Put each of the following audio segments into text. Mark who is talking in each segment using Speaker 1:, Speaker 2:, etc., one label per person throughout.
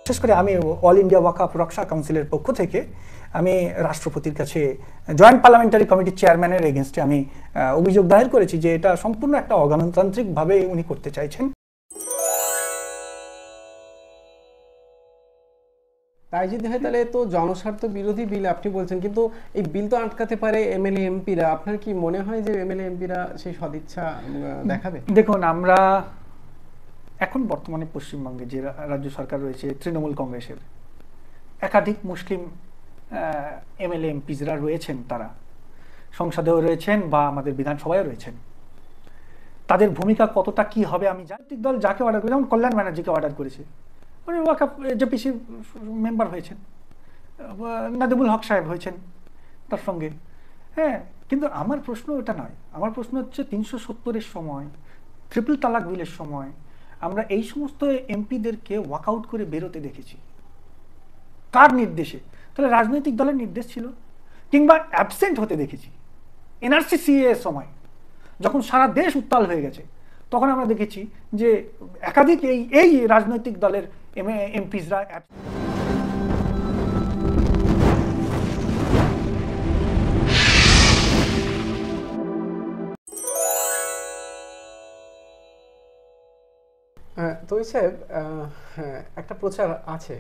Speaker 1: বিশেষ করে আমি অল ইন্ডিয়া ওয়াকফ রক্ষা কাউন্সিলের পক্ষ থেকে আমি রাষ্ট্রপতির কাছে জয়েন্ট পার্লামেন্টারি কমিটির চেয়ারম্যানের এগেনস্টে আমি অভিযোগ দায়ের করেছি যে এটা সম্পূর্ণ একটা অগণতান্ত্রিকভাবে উনি করতে চাইছেন।
Speaker 2: তাই যদি হয় তাহলে তো জনস্বার্থ বিরোধী বিল আপনি বলছেন, কিন্তু এই বিল তো আটকাতে পারে এমএলএ এমপিরা। আপনার কি মনে হয় যে এমএলএ এমপিরা সেই সদিচ্ছা দেখাবে?
Speaker 1: দেখুন, আমরা এখন বর্তমানে পশ্চিমবঙ্গে যে রাজ্য সরকার রয়েছে তৃণমূল কংগ্রেসের একাধিক মুসলিম এমএলএ এমপিরা রয়েছেন, তারা সংসদেও রয়েছেন বা আমাদের বিধানসভায় রয়েছেন। তাদের ভূমিকা কতটা কি হবে আমি জানি। দল যাকে অর্ডার করে, যেমন কল্যাণ ব্যানার্জিকে অর্ডার করেছে, উনি ওয়াকফ জেপিসি মেম্বার হয়েছেন, নাদিবুল হক সাহেব হয়েছেন তার সঙ্গে। হ্যাঁ, কিন্তু আমার প্রশ্ন ওটা নয়। আমার প্রশ্ন হচ্ছে ৩৭০-এর সময়, ট্রিপল তালাক বিলের সময় আমরা এই সমস্ত এমপিদেরকে ওয়াকআউট করে বেরোতে দেখেছি কার নির্দেশে? তাহলে রাজনৈতিক দলের নির্দেশ ছিল, কিংবা অ্যাবসেন্ট হতে দেখেছি এনআরসি সিএ এর সময়, যখন সারা দেশ উত্তাল হয়ে গেছে তখন আমরা দেখেছি যে একাধিক এই রাজনৈতিক দলের এমপিরা
Speaker 2: তো সাহেব, একটা প্রচার আছে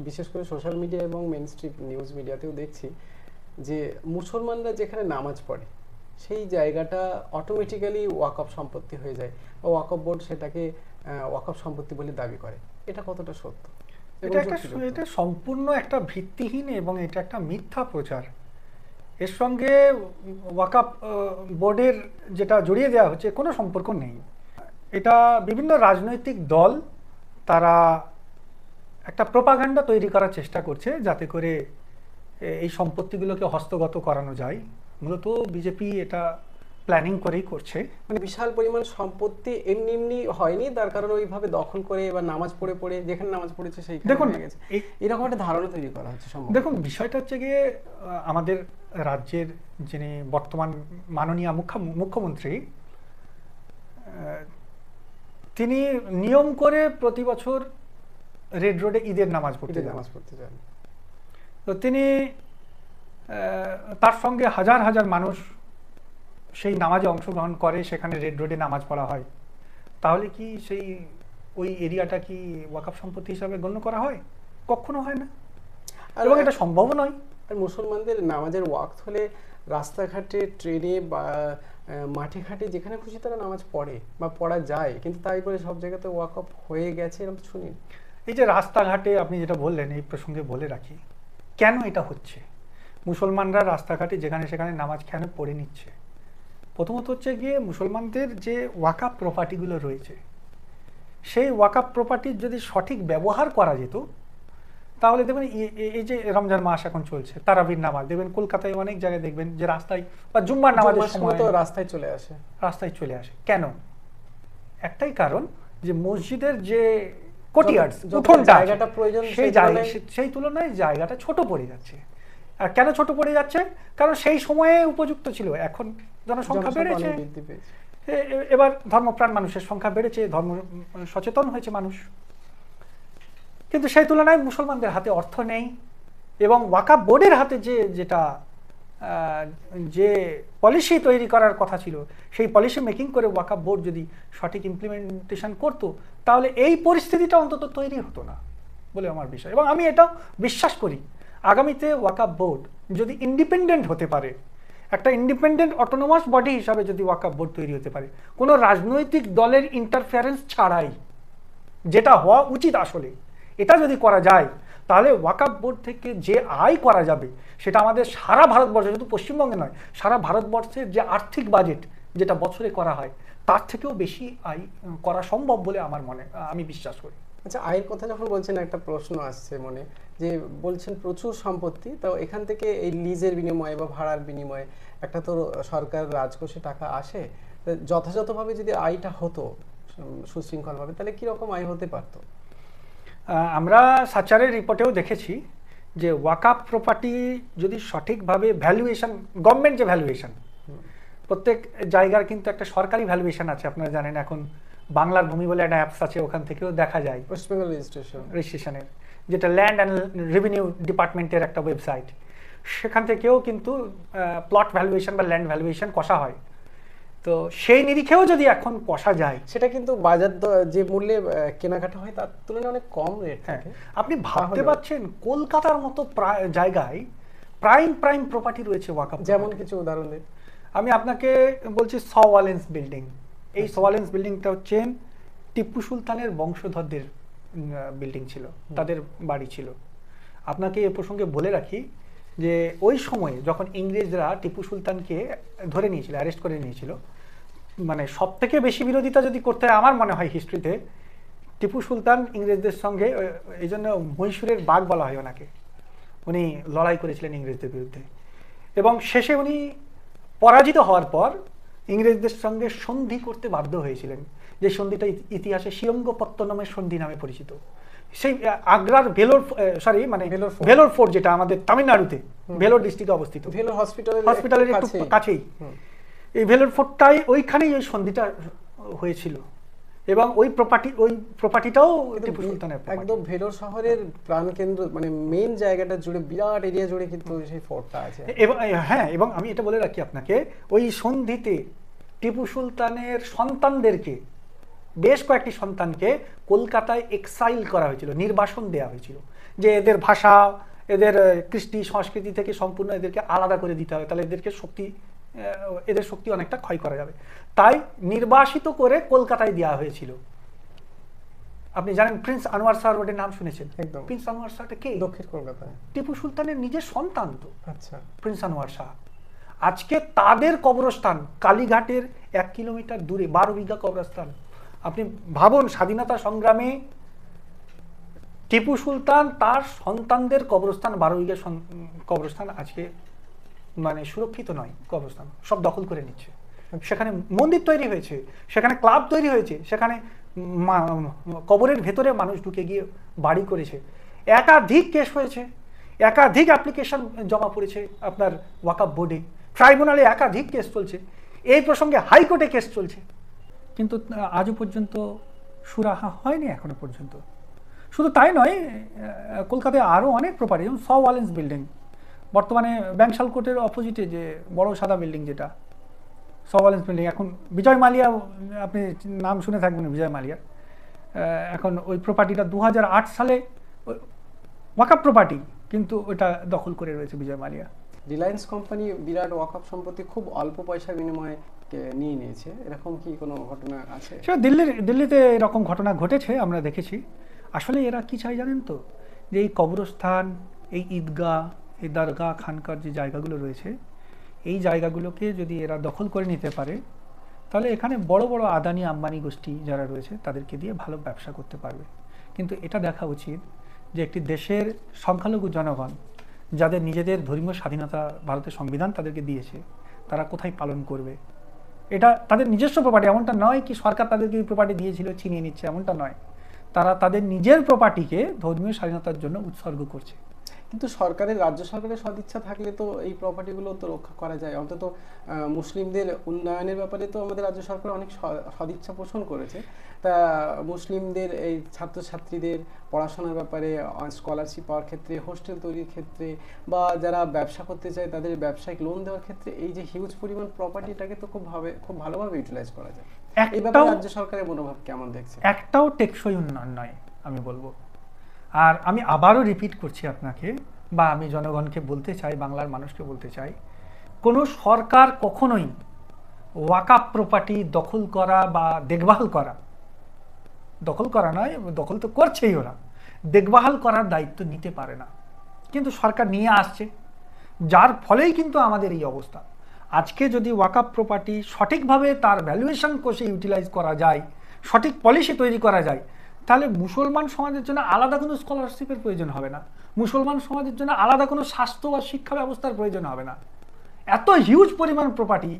Speaker 2: বিশেষ করে সোশ্যাল মিডিয়া এবং মেইন স্ট্রিম নিউজ মিডিয়াতেও দেখছি যে মুসলমানরা যেখানে নামাজ পড়ে সেই জায়গাটা অটোমেটিক্যালি ওয়াকফ সম্পত্তি হয়ে যায়, বা ওয়াকফ বোর্ড সেটাকে ওয়াকফ সম্পত্তি বলে দাবি করে। এটা কতটা সত্য?
Speaker 1: এটা সম্পূর্ণ একটা ভিত্তিহীন এবং এটা একটা মিথ্যা প্রচার। এর সঙ্গে ওয়াকফ বোর্ডের যেটা জড়িয়ে দেওয়া হচ্ছে কোনো সম্পর্ক নেই। এটা বিভিন্ন রাজনৈতিক দল তারা একটা প্রোপাগান্ডা তৈরি করার চেষ্টা করছে যাতে করে এই সম্পত্তিগুলোকে হস্তগত করানো যায়। মূলত বিজেপি এটা প্ল্যানিং করেই করছে।
Speaker 2: মানে বিশাল পরিমাণ সম্পত্তি এমনি এমনি হয়নি, তার কারণ ওইভাবে দখল করে বা নামাজ পড়ে পড়ে যেখানে নামাজ পড়েছে সেইখানে হয়ে গেছে, এরকম একটা ধারণা তৈরি করা হচ্ছে।
Speaker 1: দেখুন, বিষয়টা হচ্ছে গিয়ে আমাদের রাজ্যের যিনি বর্তমান মাননীয় মুখ্যমন্ত্রী, তিনি নিয়ম করে প্রতি বছর রেড রোডে ঈদের নামাজ পড়তে যান। তো তিনি তার সঙ্গে হাজার হাজার মানুষ সেই নামাজে অংশগ্রহণ করে, সেখানে রেড রোডে নামাজ পড়া হয়। তাহলে কি ওই এরিয়াটা কি ওয়াকফ সম্পত্তি হিসাবে গণ্য করা হয়? কখনো হয় না, এবং এটা সম্ভব নয়।
Speaker 2: আর মুসলমানদের নামাজের ওয়াক্ত হলে রাস্তাঘাটে, ট্রেনে বা মাঠে ঘাটে যেখানে খুশি তারা নামাজ পড়ে বা পড়া যায়, কিন্তু তাই বলে সব জায়গাতে ওয়াকফ হয়ে গেছে এরকম শুনি।
Speaker 1: এই যে রাস্তাঘাটে আপনি যেটা বললেন, এই প্রসঙ্গে বলে রাখি কেন এটা হচ্ছে। মুসলমানরা রাস্তাঘাটে যেখানে সেখানে নামাজ কেন পড়ে নিচ্ছে? প্রথমত হচ্ছে গিয়ে মুসলমানদের যে ওয়াকফ প্রপার্টিগুলো রয়েছে, সেই ওয়াকফ প্রপার্টির যদি সঠিক ব্যবহার করা যেত তাহলে দেখবেন এই যে রমজান মাস এখন চলছে, তারাবির নামাজ দেখবেন কলকাতায় অনেক জায়গায় দেখবেন যে রাস্তায়, বা জুম্মার নামাজের সময়
Speaker 2: তো রাস্তায় চলে আসে।
Speaker 1: কেন? একটাই কারণ যে মসজিদের যে কোটিয়ার্স, জায়গাটা প্রয়োজন, সেই তুলনায় জায়গাটা ছোট পড়ে যাচ্ছে। আর কেন ছোট পড়ে যাচ্ছে? কারণ সেই সময়ে উপযুক্ত ছিল। এখন জনসংখ্যা বেড়েছে, এবার ধর্মপ্রাণ মানুষের সংখ্যা বেড়েছে, ধর্ম সচেতন হয়েছে মানুষ, কিন্তু সেই তুলনায় মুসলমানদের হাতে অর্থ নেই। এবং ওয়াকফ বোর্ডের হাতে যে পলিসি তৈরি করার কথা ছিল, সেই পলিসি মেকিং করে ওয়াকফ বোর্ড যদি সঠিক ইমপ্লিমেন্টেশন করতো তাহলে এই পরিস্থিতিটা অন্তত তৈরি হতো না বলে আমার বিষয়। এবং আমি এটাও বিশ্বাস করি আগামীতে ওয়াকফ বোর্ড যদি ইন্ডিপেন্ডেন্ট হতে পারে, একটা ইন্ডিপেন্ডেন্ট অটোনোমাস বডি হিসাবে যদি ওয়াকফ বোর্ড তৈরি হতে পারে, কোনো রাজনৈতিক দলের ইন্টারফারেন্স ছাড়াই, যেটা হওয়া উচিত আসলে, এটা যদি করা যায় তাহলে ওয়াকফ বোর্ড থেকে যে আয় করা যাবে সেটা আমাদের সারা ভারতবর্ষে, শুধু পশ্চিমবঙ্গে নয়, সারা ভারতবর্ষের যে আর্থিক বাজেট যেটা বছরে করা হয় তার থেকেও বেশি আয় করা সম্ভব বলে আমি বিশ্বাস করি।
Speaker 2: আচ্ছা, আয়ের কথা যখন বলছেন একটা প্রশ্ন আসছে মনে, যে বলছেন প্রচুর সম্পত্তি, তো এখান থেকে এই লিজের বিনিময়ে বা ভাড়ার বিনিময়ে একটা তো সরকার রাজকোষে টাকা আসে, যথাযথভাবে যদি আয়টা হতো সুশৃঙ্খলভাবে তাহলে কিরকম আয় হতে পারতো?
Speaker 1: আমরা সাচারের রিপোর্টেও দেখেছি যে ওয়াকফ প্রপার্টি যদি সঠিকভাবে ভ্যালুয়েশন, গভর্নমেন্ট যে ভ্যালুয়েশন, প্রত্যেক জায়গার কিন্তু একটা সরকারি ভ্যালুয়েশন আছে, আপনারা জানেন। এখন বাংলার ভূমি বলে একটা অ্যাপস আছে, ওখান থেকেও দেখা যায়
Speaker 2: ওয়েস্ট বেঙ্গল
Speaker 1: রেজিস্ট্রেশনের, যেটা ল্যান্ড অ্যান্ড রেভিনিউ ডিপার্টমেন্টের একটা ওয়েবসাইট। সেখান থেকেও কিন্তু প্লট ভ্যালুয়েশন বা ল্যান্ড ভ্যালুয়েশন কষা হয়। তো সেই নিরিখেও যদি এখন কষা যায়,
Speaker 2: সেটা কিন্তু বাজার যে মূল্যে কেনাকাটা হয় তার তুলনায় অনেক কম রেট থাকে।
Speaker 1: আপনি ভাবতে পারছেন কলকাতার মতো জায়গায় প্রাইম প্রপার্টি রয়েছে ওয়াকফ।
Speaker 2: যেমন কিছু উদাহরণ দিন।
Speaker 1: আমি আপনাকে বলছি সওয়ালেন্স বিল্ডিং। এই সওয়ালেন্স বিল্ডিংটা হচ্ছে টিপু সুলতানের বংশধরদের বিল্ডিং ছিল, তাদের বাড়ি ছিল। আপনাকে এ প্রসঙ্গে বলে রাখি যে ওই সময়ে যখন ইংরেজরা টিপু সুলতানকে ধরে নিয়েছিল, অ্যারেস্ট করে নিয়েছিল, মানে সব থেকে বেশি বিরোধিতা যদি করতে হয় আমার মনে হয় হিস্ট্রিতে, টিপু সুলতান ইংরেজদের সঙ্গে, এই জন্য মহীশূরের বাঘ বলা হয় ওনাকে, উনি লড়াই করেছিলেন ইংরেজদের বিরুদ্ধে এবং শেষে উনি পরাজিত হওয়ার পর ইংরেজদের সঙ্গে সন্ধি করতে বাধ্য হয়েছিলেন, যে সন্ধিটা ইতিহাসে শ্রীরঙ্গপত্তনমের সন্ধি নামে পরিচিত। সেই আগ্রার ভেলোর ফোর্ট, যেটা আমাদের তামিলনাড়ুতে ভেলোর ডিস্ট্রিক্টে অবস্থিত,
Speaker 2: ভেলোর
Speaker 1: হসপিটালের একটু কাছেই, এই ভেলোর ফোর্টটাই ওইখানেই ওই সন্ধিটা হয়েছিল এবং ওই প্রপার্টিটাও টিপু সুলতানের।
Speaker 2: একদম ভেলোর শহরের প্রাণকেন্দ্র, মানে মেইন জায়গাটা জুড়ে, বিরাট এরিয়া জুড়ে কিন্তু সেই ফোর্টটা আছে।
Speaker 1: এবং আমি এটা বলে রাখি আপনাকে, ওই সন্ধিতে টিপু সুলতানের সন্তানদেরকে, বেশ কয়েকটি সন্তানকে কলকাতায় এক্সাইল করা হয়েছিল, নির্বাসন দেওয়া হয়েছিল, যে এদের ভাষা, এদের কৃষ্টি সংস্কৃতি থেকে সম্পূর্ণ এদেরকে আলাদা করে দিতে হবে, তাহলে এদের শক্তি অনেকটা ক্ষয় করা যাবে। তাই নির্বাসিত করে কলকাতায় দেওয়া হয়েছিল। আপনি জানেন প্রিন্স আনোয়ার শাহ রোডের নাম শুনেছেন?
Speaker 2: একদম।
Speaker 1: প্রিন্স আনোয়ার শাহটা কে?
Speaker 2: দক্ষিণ কলকাতায়
Speaker 1: টিপু সুলতানের নিজের সন্তান তো।
Speaker 2: আচ্ছা।
Speaker 1: প্রিন্স আনোয়ার শাহ। আজকে তাদের কবরস্থান কালীঘাটের 1 কিলোমিটার দূরে, 12 বিঘা কবরস্থান। আপনি ভাবুন, স্বাধীনতা সংগ্রামে টিপু সুলতান তার সন্তানদের কবরস্থান, 12 বিঘা কবরস্থান আজকে মানে সুরক্ষিত নয়, কবরস্থান সব দখল করে নিচ্ছে। সেখানে মন্দির তৈরি হয়েছে, সেখানে ক্লাব তৈরি হয়েছে, সেখানে কবরের ভেতরে মানুষ ঢুকে গিয়ে বাড়ি করেছে। একাধিক কেস হয়েছে, একাধিক অ্যাপ্লিকেশন জমা পড়েছে আপনার ওয়াকফ বোর্ডে, ট্রাইব্যুনালে একাধিক কেস চলছে, এই প্রসঙ্গে হাইকোর্টে কেস চলছে, কিন্তু আজও পর্যন্ত সুরাহা হয়নি এখনো পর্যন্ত। শুধু তাই নয়, কলকাতায় আরও অনেক প্রপার্টি, যেমন সওয়ালেন্স বিল্ডিং, বর্তমানে ব্যাংশাল কোর্টের অপোজিটে যে বড় সাদা বিল্ডিং, যেটা সওয়ালেন্স বিল্ডিং, এখন বিজয় মালিয়া, আপনি নাম শুনে থাকবেন বিজয় মালিয়া, এখন ওই প্রপার্টিটা 2008 সালে ওয়াকফ প্রপার্টি, কিন্তু ওটা দখল করে রয়েছে বিজয় মালিয়া।
Speaker 2: রিলায়েন্স কোম্পানি বিরাট ওয়াকফ সম্পত্তি খুব অল্প পয়সার বিনিময়ে নিয়ে নিয়েছে, এরকম কি কোনো ঘটনা আছে?
Speaker 1: সেটা দিল্লিতে এরকম ঘটনা ঘটেছে, আমরা দেখেছি। আসলে এরা কি চাই জানেন তো, যে এই কবরস্থান, এই ঈদগাহ, এই দরগা, খানকার যে জায়গাগুলো রয়েছে, এই জায়গাগুলোকে যদি এরা দখল করে নিতে পারে, তাহলে এখানে বড় বড় আদানি আম্বানি গোষ্ঠী যারা রয়েছে তাদেরকে দিয়ে ভালো ব্যবসা করতে পারবে। কিন্তু এটা দেখা উচিত যে একটি দেশের সংখ্যালঘু জনগণ, যাদের নিজেদের ধর্মীয় স্বাধীনতা ভারতের সংবিধান তাদেরকে দিয়েছে, তারা কোথায় পালন করবে? এটা তাদের নিজস্ব প্রপার্টি, এমনটা নয় কি সরকার তাদেরকে এই প্রপার্টি দিয়েছিল ছিনিয়ে নিচ্ছে, এমনটা নয়। তারা তাদের নিজের প্রপার্টিকে ধর্মীয় স্বাধীনতার জন্য উৎসর্গ করছে।
Speaker 2: কিন্তু রাজ্য সরকারের সদিচ্ছা থাকলে তো এই প্রপার্টিগুলো তো রক্ষা করা যায়। অন্তত মুসলিমদের উন্নয়নের ব্যাপারে তো আমাদের রাজ্য সরকার অনেক সদিচ্ছা পোষণ করেছে। তা মুসলিমদের এই ছাত্রছাত্রীদের পড়াশোনার ব্যাপারে, স্কলারশিপ পাওয়ার ক্ষেত্রে, হোস্টেল তৈরির ক্ষেত্রে, বা যারা ব্যবসা করতে চায় তাদের ব্যবসায়িক লোন দেওয়ার ক্ষেত্রে এই যে হিউজ পরিমাণ প্রপার্টিটাকে তো খুব ভালোভাবে ইউটিলাইজ করা যায়। এই ব্যাপারে রাজ্য সরকারের মনোভাব কেমন দেখছে?
Speaker 1: একটাও টেকসই উন্নয়ন নয় আমি বলবো। আর আমি আবারও রিপিট করছি আপনাকে, বা আমি জনগণকে বলতে চাই, বাংলার মানুষকে বলতে চাই, কোনো সরকার কখনোই ওয়াকফ প্রপার্টি দখল করা বা দেখভাল করা, দখল করা নয়, দখল তো করছেই ওরা, দেখভাল করার দায়িত্ব নিতে পারে না। কিন্তু সরকার নিয়ে আসছে, যার ফলেই কিন্তু আমাদের এই অবস্থা। আজকে যদি ওয়াকফ প্রপার্টি সঠিকভাবে তার ভ্যালুয়েশন কোষে ইউটিলাইজ করা যায়, সঠিক পলিসি তৈরি করা যায়, তাহলে মুসলমান সমাজের জন্য আলাদা কোনো স্কলারশিপের প্রয়োজন হবে না, মুসলমান সমাজের জন্য আলাদা কোনো স্বাস্থ্য বা শিক্ষা ব্যবস্থার প্রয়োজন হবে না। এত হিউজ পরিমাণ প্রপার্টি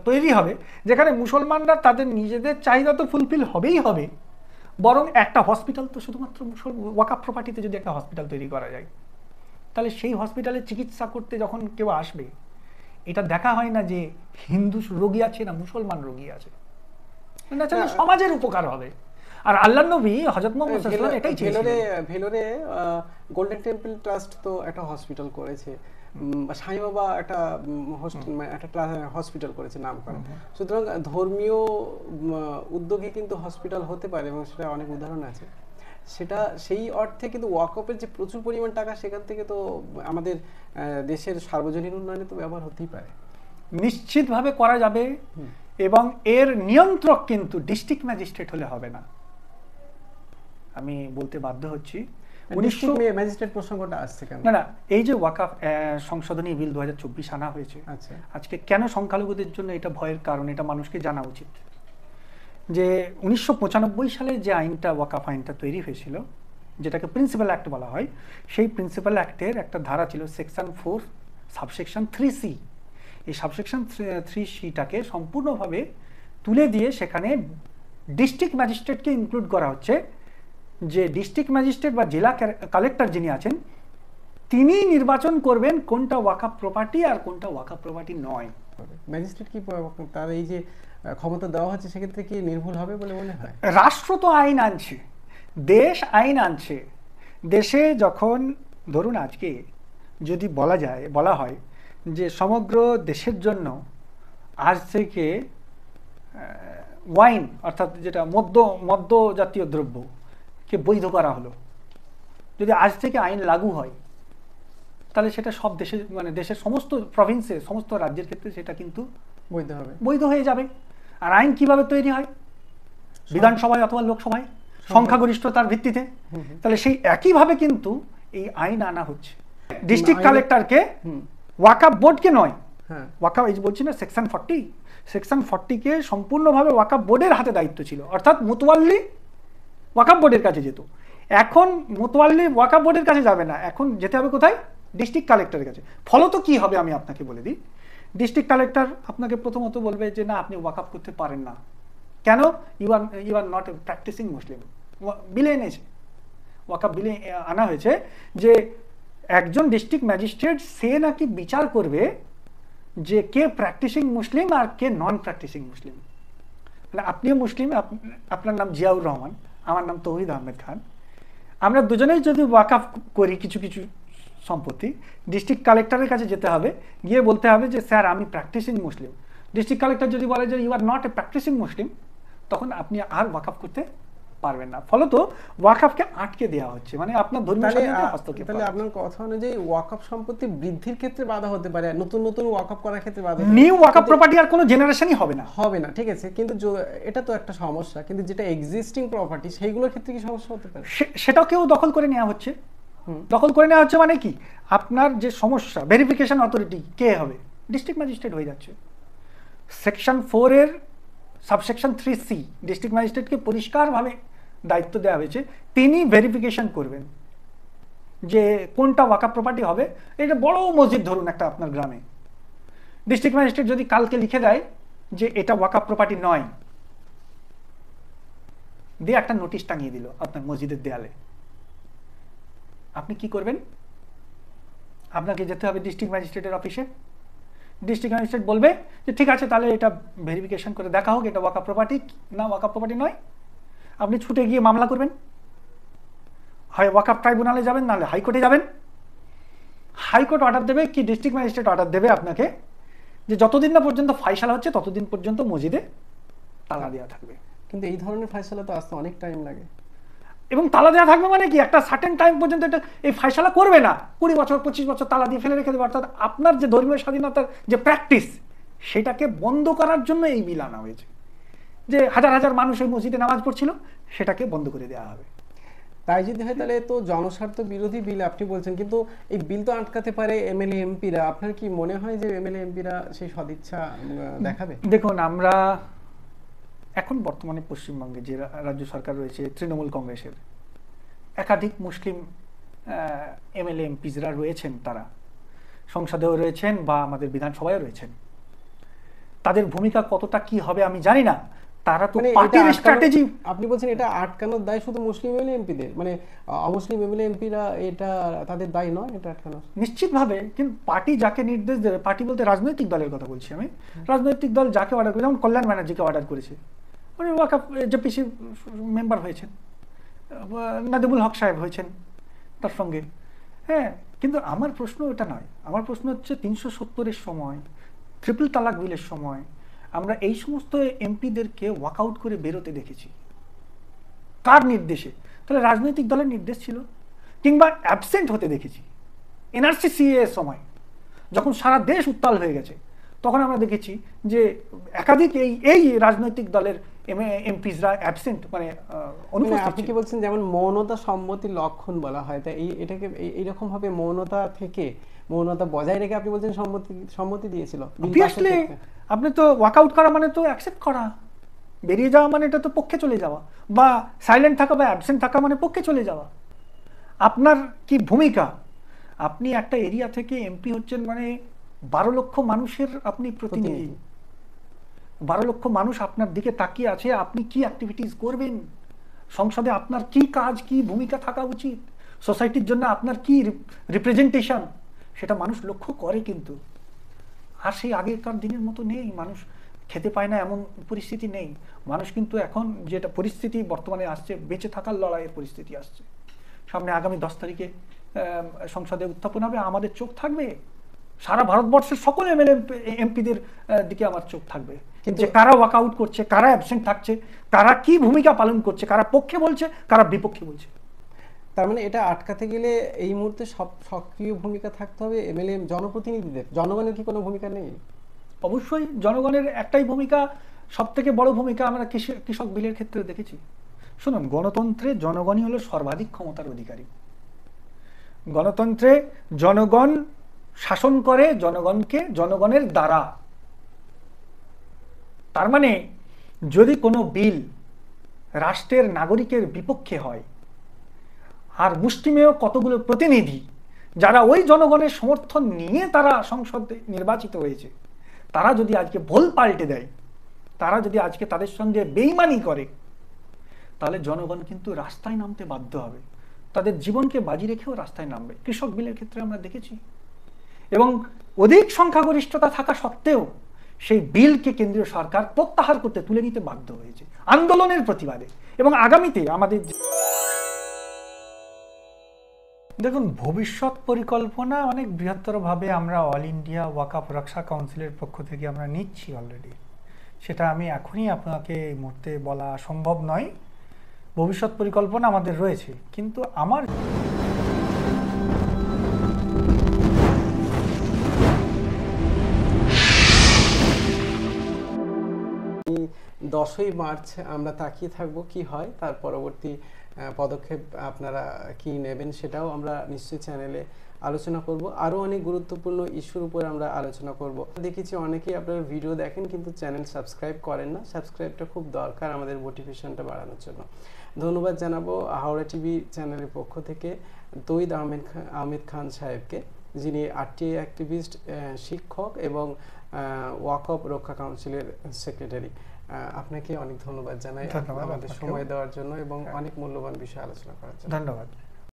Speaker 1: তৈরি হবে যেখানে মুসলমানরা তাদের নিজেদের চাহিদা তো ফুলফিল হবেই হবে, বরং একটা হসপিটাল তো শুধুমাত্র ওয়াকফ প্রপার্টিতে যদি একটা হসপিটাল তৈরি করা যায়, তাহলে সেই হসপিটালে চিকিৎসা করতে যখন কেউ আসবে, এটা দেখা হয় না যে হিন্দু রোগী আছে না মুসলমান রোগী আছে। ন্যাচারালি সমাজের উপকার হবে। আর আল্লাহর নবী হযরত মুহাম্মদ সাল্লাল্লাহু আলাইহি ওয়াসাল্লাম এটাই চেয়েছিলেন।
Speaker 2: ভেলোরে গোল্ডেন টেম্পল ট্রাস্ট তো একটা হসপিটাল করেছে, সাই বাবা একটা একটা হসপিটাল করেছে নাম করা। সুতরাং ধর্মীয় উদ্যোগে কিন্তু হসপিটাল হতে পারে এবং সেটা অনেক উদাহরণ আছে। সেটা সেই অর্থে কিন্তু ওয়াকফের যে প্রচুর পরিমাণ টাকা সেখান থেকে তো আমাদের দেশের সার্বজনীন উন্নয়নে তো ব্যবহার হতেই পারে,
Speaker 1: নিশ্চিতভাবে করা যাবে। এবং এর নিয়ন্ত্রক কিন্তু ডিস্ট্রিক্ট ম্যাজিস্ট্রেট হলে হবে না, আমি বলতে বাধ্য হচ্ছি।
Speaker 2: ম্যাজিস্ট্রেট প্রসঙ্গটা আসছে কেন?
Speaker 1: না, এই যে ওয়াকফ সংশোধনী বিল 2024 আনা হয়েছে,
Speaker 2: আচ্ছা,
Speaker 1: আজকে কেন সংখ্যালঘুদের জন্য এটা ভয়ের কারণ, এটা মানুষকে জানা উচিত। যে 1995 সালে যে আইনটা, ওয়াকফ আইনটা তৈরি হয়েছিল, যেটাকে প্রিন্সিপাল অ্যাক্ট বলা হয়, সেই প্রিন্সিপাল অ্যাক্টের একটা ধারা ছিল সেকশন 4 সাবসেকশন 3C। এই সাবসেকশন 3Cটাকে সম্পূর্ণভাবে তুলে দিয়ে সেখানে ডিস্ট্রিক্ট ম্যাজিস্ট্রেটকে ইনক্লুড করা হচ্ছে। যে ডিস্ট্রিক্ট ম্যাজিস্ট্রেট বা জেলা কালেক্টর যিনি আছেন, তিনি নির্বাচন করবেন কোনটা ওয়াকফ প্রপার্টি আর কোনটা ওয়াকফ প্রপার্টি নয়।
Speaker 2: ম্যাজিস্ট্রেট কি তার এই যে ক্ষমতা দেওয়া হচ্ছে সেক্ষেত্রে কি নির্ভুল হবে বলে মনে হয়?
Speaker 1: রাষ্ট্র তো আইন আনছে, দেশ আইন আনছে। দেশে যখন ধরুন আজকে যদি বলা হয় যে সমগ্র দেশের জন্য আজ থেকে ওয়াইন অর্থাৎ যেটা মদ্য জাতীয় দ্রব্যকে বৈধ করা হলো, যদি আজ থেকে আইন লাগু হয়, তাহলে সেটা সব দেশে মানে দেশের সমস্ত প্রভিন্সে সমস্ত রাজ্যের ক্ষেত্রে সেটা কিন্তু বৈধ হয়ে যাবে। আর আইন কিভাবে তৈরি হয়? বিধানসভায় অথবা লোকসভায় সংখ্যাগরিষ্ঠতার ভিত্তিতে। তাহলে সেই একইভাবে কিন্তু এই আইন আনা হচ্ছে। ডিস্ট্রিক্ট কালেক্টরকে, ওয়াকফ বোর্ডকে নয়, ওয়াকফ এই বলছি না সেকশন 40 সম্পূর্ণভাবে ওয়াকফ বোর্ডের হাতে দায়িত্ব ছিল, অর্থাৎ মুতওয়াল্লি ওয়াকফ বোর্ডের কাছে যেত। এখন মুতওয়াল্লি ওয়াকফ বোর্ডের কাছে যাবে না, এখন যেতে হবে কোথায়? ডিস্ট্রিক্ট কালেক্টরের কাছে। ফলত কি হবে আমি আপনাকে বলে দিই। ডিস্ট্রিক্ট কালেক্টর আপনাকে প্রথমত বলবে যে না, আপনি ওয়াকফ করতে পারেন না। কেন? You are not a practising Muslim. বিলে এনেছে, ওয়াকফ বিলে আনা হয়েছে যে একজন ডিস্ট্রিক্ট ম্যাজিস্ট্রেট সে নাকি বিচার করবে যে কে প্র্যাকটিসিং মুসলিম আর কে নন প্র্যাকটিসিং মুসলিম। মানে আপনিও মুসলিম, আপনার নাম জিয়াউর রহমান, আমার নাম তৌহিদ আহমেদ খান, আমরা দুজনেই যদি ওয়াকফ করি কিছু কিছু সম্পত্তি, ডিস্ট্রিক্ট কালেক্টরের কাছে যেতে হবে, গিয়ে বলতে হবে যে স্যার আমি প্র্যাকটিসিং মুসলিম। ডিস্ট্রিক্ট কালেক্টর যদি বলে যে you are not a practising Muslim, তখন আপনি আর ওয়াকফ করতে পারবেন না। ফলত ওয়াকফকে আটকে দেওয়া হচ্ছে, মানে আপনার ধর্মীয় স্বাধীনতায় হস্তক্ষেপ।
Speaker 2: তাহলে আপনার কথা অনুযায়ী ওয়াকফ সম্পত্তি বৃদ্ধির ক্ষেত্রে বাধা হতে পারে, নতুন নতুন ওয়াকফ করার ক্ষেত্রে বাধা।
Speaker 1: নিউ ওয়াকফ প্রপার্টি আর কোনো জেনারেশনই হবে না,
Speaker 2: ঠিক আছে, কিন্তু এটা তো একটা সমস্যা। কিন্তু যেটা এক্সিস্টিং প্রপার্টি সেইগুলোর ক্ষেত্রে কি সমস্যা হতে পারে?
Speaker 1: সেটাকেও দখল করে নেওয়া হচ্ছে। মানে কি, আপনার যে সমস্যা, ভেরিফিকেশন অথরিটি কে হবে? ডিস্ট্রিক্ট ম্যাজিস্ট্রেট হয়ে যাচ্ছে। সেকশন 4 এর সাবসেকশন 3C ডিস্ট্রিক্ট ম্যাজিস্ট্রেটকে পরিষ্কারভাবে দায়িত্ব দেওয়া হয়েছে, তিনি ভেরিফিকেশন করবেন যে কোনটা ওয়াকফ প্রপার্টি হবে। এটা বড় মসজিদ ধরুন একটা আপনার গ্রামে, ডিস্ট্রিক্ট ম্যাজিস্ট্রেট যদি কালকে লিখে দেয় যে এটা ওয়াকফ প্রপার্টি নয়, দিয়ে একটা নোটিশ টাঙিয়ে দিল আপনার মসজিদের দেয়ালে, আপনি কি করবেন? আপনাকে যেতে হবে ডিস্ট্রিক্ট ম্যাজিস্ট্রেটের অফিসে। ডিস্ট্রিক্ট ম্যাজিস্ট্রেট বলবে যে ঠিক আছে, তাহলে এটা ভেরিফিকেশন করে দেখা হোক এটা ওয়াকফ প্রপার্টি না ওয়াকফ প্রপার্টি নয়। আপনি ছুটে গিয়ে মামলা করবেন, হয় ওয়াকফ ট্রাইব্যুনালে যাবেন, নাহলে হাইকোর্টে যাবেন। হাইকোর্ট অর্ডার দেবে কি ডিস্ট্রিক্ট ম্যাজিস্ট্রেট অর্ডার দেবে আপনাকে যে যতদিন না পর্যন্ত ফাইসালা হচ্ছে ততদিন পর্যন্ত মসজিদে তালা দেওয়া থাকবে।
Speaker 2: কিন্তু এই ধরনের ফাইসালা তো আসতে অনেক টাইম লাগে,
Speaker 1: এবং তালা দেওয়া থাকবে মানে কি, একটা সার্টেন টাইম পর্যন্ত এটা এই ফাইসালা করবে না, 20 বছর 25 বছর তালা দিয়ে ফেলে রেখে দেবে। অর্থাৎ আপনার যে ধর্মীয় স্বাধীনতার যে প্র্যাকটিস, সেটাকে বন্ধ করার জন্য এই বিল আনা হয়েছে। যে হাজার হাজার মানুষ ওই মসজিদে নামাজ পড়ছিল, সেটাকে বন্ধ করে দেওয়া হবে।
Speaker 2: তাই যদি হয় তাহলে তো জনস্বার্থ বিরোধী বিল আপনি বলছেন, কিন্তু এই বিল তো আটকাতে পারে এমএলএ এমপিরা। আপনার কি মনে হয় যে এমএলএ এমপিরা সেই সদিচ্ছা দেখাবে?
Speaker 1: দেখুন, আমরা এখন বর্তমানে পশ্চিমবঙ্গে যে রাজ্য সরকার রয়েছে তৃণমূল কংগ্রেসের, একাধিক মুসলিম এমএলএ এমপিরা রয়েছেন, তারা সংসদেও রয়েছেন বা আমাদের বিধানসভায় রয়েছেন। তাদের ভূমিকা কতটা কি হবে আমি জানি না। তারা তো পার্টির স্ট্র্যাটেজি।
Speaker 2: আপনি বলছেন এটা আটকানোর দায় শুধু মুসলিম এমএলএ এমপিদের, মানে অমুসলিম এমএলএ এমপিরা এটা তাদের দায় নয় এটা আটকানো?
Speaker 1: নিশ্চিতভাবে, কিন্তু পার্টি যাকে নির্দেশ দেবে, পার্টি বলতে রাজনৈতিক দলের কথা বলছি আমি, রাজনৈতিক দল যাকে অর্ডার করে, যেমন কল্যাণ ব্যানার্জিকে অর্ডার করেছে, উনি ওয়াকাফ জেপিসি মেম্বার হয়েছেন, নাদিমুল হক সাহেব হয়েছেন তার সঙ্গে। হ্যাঁ, কিন্তু আমার প্রশ্ন এটা নয়, আমার প্রশ্ন হচ্ছে 370-এর সময়, ট্রিপল তালাক বিলের সময় আমরা এই সমস্ত এমপিদেরকে ওয়াকআউট করে বেরোতে দেখেছি কার নির্দেশে? তাহলে রাজনৈতিক দলের নির্দেশ ছিল, কিংবা অ্যাবসেন্ট হতে দেখেছি এনআরসি সিএ এর সময়, যখন সারা দেশ উত্তাল হয়ে গেছে তখন আমরা দেখেছি যে একাধিক এই রাজনৈতিক দলের এমপিসরা অ্যাবসেন্ট, মানে অনুপস্থিত।
Speaker 2: আপনি কি বলছেন যেমন মৌনতা সম্মতির লক্ষণ বলা হয়, তাই এটাকে এইরকম ভাবে মৌনতা বজায় রেখে আপনি বলছেন সম্মতি দিয়েছিল?
Speaker 1: অবভিয়াসলি, আপনি তো ওয়াকআউট করা মানে তো অ্যাকসেপ্ট করা, বেরিয়ে যাওয়া মানে এটা তো পক্ষে চলে যাওয়া, বা সাইলেন্ট থাকা বা অ্যাবসেন্ট থাকা মানে পক্ষে চলে যাওয়া। আপনার কি ভূমিকা? আপনি একটা এরিয়া থেকে এমপি হচ্ছেন মানে 12 লক্ষ মানুষের আপনি প্রতিনিধি। 12 লক্ষ মানুষ আপনার দিকে তাকিয়ে আছে, আপনি কি অ্যাক্টিভিটিস করবেন সংসদে, আপনার কি কাজ, কি ভূমিকা থাকা উচিত, সোসাইটির জন্য আপনার কি রিপ্রেজেন্টেশন, সেটা মানুষ লক্ষ্য করে। কিন্তু আর সেই আগেকার দিনের মতো নেই, মানুষ খেতে পায় না এমন পরিস্থিতি নেই। মানুষ কিন্তু এখন যেটা পরিস্থিতি বর্তমানে আসছে, বেঁচে থাকার লড়াইয়ের পরিস্থিতি আসছে। সামনে আগামী 10 তারিখে সংসদে উত্থাপন হবে, আমাদের চোখ থাকবে সারা ভারতবর্ষের সকল এমপিদের দিকে আমার চোখ থাকবে, যে কারা ওয়াকআউট করছে, কারা অ্যাবসেন্ট থাকছে, কারা কি ভূমিকা পালন করছে, কারা পক্ষে বলছে, কারা বিপক্ষে বলছে।
Speaker 2: তার মানে এটা আটকাতে গেলে এই মুহূর্তে সক্রিয় ভূমিকা থাকতে হবে এমএলএ জনপ্রতিনিধিদের, জনগণের কি কোনো ভূমিকা নেই?
Speaker 1: অবশ্যই জনগণের একটাই ভূমিকা, সব থেকে বড় ভূমিকা আমরা কৃষক বিলের ক্ষেত্রে দেখেছি। শুনুন, গণতন্ত্রে জনগণই হলো সর্বাধিক ক্ষমতার অধিকারী। গণতন্ত্রে জনগণ শাসন করে জনগণকে, জনগণের দ্বারা। তার মানে যদি কোনো বিল রাষ্ট্রের নাগরিকের বিপক্ষে হয়, আর মুষ্টিমেয় কতগুলো প্রতিনিধি যারা ওই জনগণের সমর্থন নিয়ে তারা সংসদে নির্বাচিত হয়েছে, তারা যদি আজকে ভুল পাল্টে দেয়, তারা যদি আজকে তাদের সঙ্গে বেইমানি করে, তাহলে জনগণ কিন্তু রাস্তায় নামতে বাধ্য হবে, তাদের জীবনকে বাজি রেখেও রাস্তায় নামবে। কৃষক বিলের ক্ষেত্রে আমরা দেখেছি, এবং অধিক সংখ্যাগরিষ্ঠতা থাকা সত্ত্বেও সেই বিলকে কেন্দ্রীয় সরকার প্রত্যাহার করতে, তুলে নিতে বাধ্য হয়েছে আন্দোলনের প্রতিবাদে। এবং আগামীতে আমাদের দেখুন, ভবিষ্যৎ পরিকল্পনা অনেক বৃহত্তরভাবে আমরা অল ইন্ডিয়া ওয়াকফ রক্ষা কাউন্সিলের পক্ষ থেকে আমরা নিচ্ছি অলরেডি। সেটা আমি এখনই আপনাকে এই মুহূর্তে বলা সম্ভব নয়। ভবিষ্যৎ পরিকল্পনা আমাদের রয়েছে, কিন্তু আমার
Speaker 2: 10ই মার্চ আমরা তাকিয়ে থাকব কি হয়, তার পরবর্তী পদক্ষেপ আপনারা কি নেবেন সেটাও আমরা নিশ্চয়ই চ্যানেলে আলোচনা করব। আরও অনেক গুরুত্বপূর্ণ ইস্যুর উপর আমরা আলোচনা করব। দেখেছি অনেকেই আপনারা ভিডিও দেখেন কিন্তু চ্যানেল সাবস্ক্রাইব করেন না, সাবস্ক্রাইবটা খুব দরকার আমাদের মোটিভেশনটা বাড়ানোর জন্য। ধন্যবাদ জানাবো হাওড়া টিভি চ্যানেলের পক্ষ থেকে তৌহিদ আহমেদ খান সাহেবকে, যিনি আরটিআই অ্যাক্টিভিস্ট, শিক্ষক এবং ওয়াকফ রক্ষা কাউন্সিলের সেক্রেটারি। আপনাকে অনেক ধন্যবাদ জানাই আমাদের সময় দেওয়ার জন্য এবং অনেক মূল্যবান বিষয় আলোচনা করার জন্য।
Speaker 1: ধন্যবাদ।